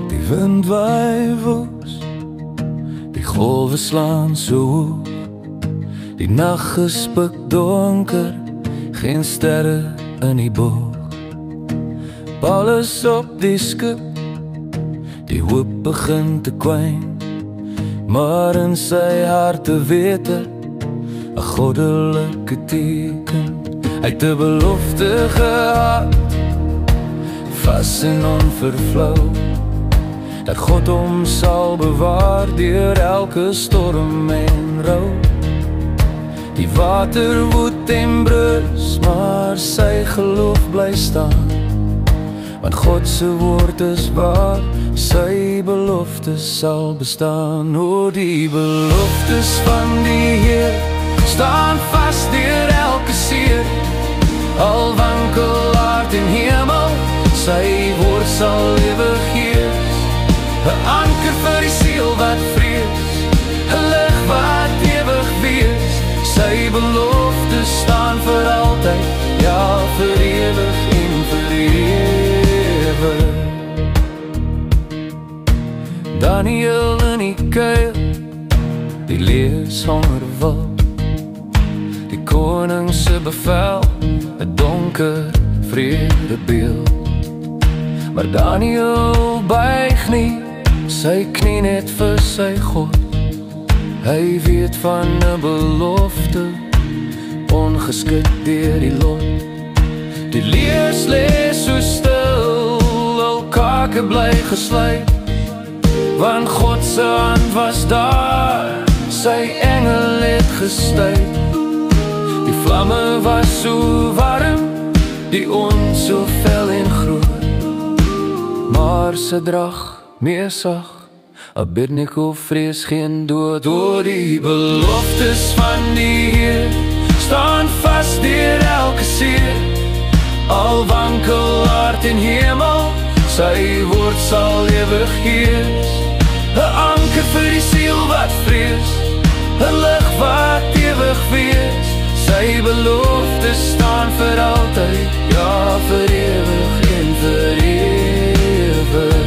Die wind waai woes, die golwe slaan so hoog, die nag is pikdonker, geen sterre in die boog. Paulus op die skip, die hoop begin te kwyn, maar in sy harte weet hy 'n goddelike teken. Hy het 'n belofte gehad, vas en onvervlou, dat God hom sal bewaar deur elke storm en rou. Die water woed en brus, maar sy geloof bly staan, want God se woord is waar, sy beloftes sal bestaan. O, die beloftes van die Heer staan vas deur elke seer, al wankel aard en hemel, sy woord sal ewig heers. 'n anker vir die siel wat vrees, 'n lig wat ewig wees, sy beloftes staan vir altyd, ja, vir ewig en vir ewig. Daniel in die kuil, die leeu's honger wil, die koning se bevel, 'n donker vredebeeld. Maar Daniel buig nie sy knie net vir sy God, hy weet van 'n belofte, ongeskik deur die lot. Die leeu's lê so stil, al kake bly gesluit, want God se hand was daar, sy engel het gestuit. Die vlamme was so warm, die ond so fel en groot, maar Sadrag, Mesach, Abednego vrees geen dood. O, die beloftes van die Heer staan vas deur elke seer, al wankel aard en hemel, sy woord sal ewig heers. 'n anker vir die siel wat vrees, 'n lig wat ewig wees, sy beloftes staan vir altyd, ja, vir ewig en vir ewig.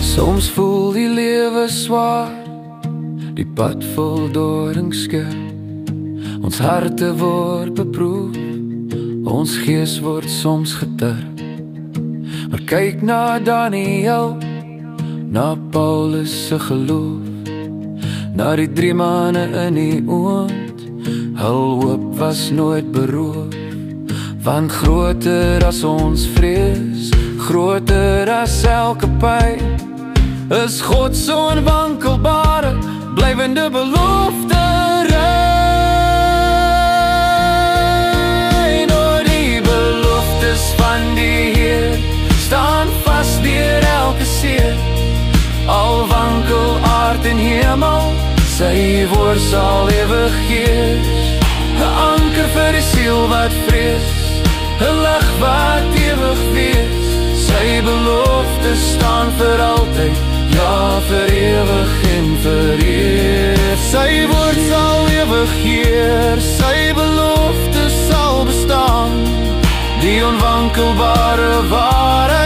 Soms voel die lewe swaar, die pad vol dorings skerp, ons harte word beproef, ons gees word soms geterp. Maar kyk na Daniel, na Paulus se geloof, na die 3 manne in die oond, hul hoop was nooit beroof. Want groter as ons vrees, groter as elke pyn, is God se onwankelbare, blywende belofte rein. O, die beloftes van die Heer staan vas deur elke seer, al wankel aard en hemel, sy woord sal ewig heers. 'n anker vir die siel wat vrees, 'n lig wat ewig wees, sy beloftes staan vir altyd, ja, vir ewig en vir ewig. Sy woord sal ewig heers, sy beloftes sal bestaan, die onwankelbare waarheid.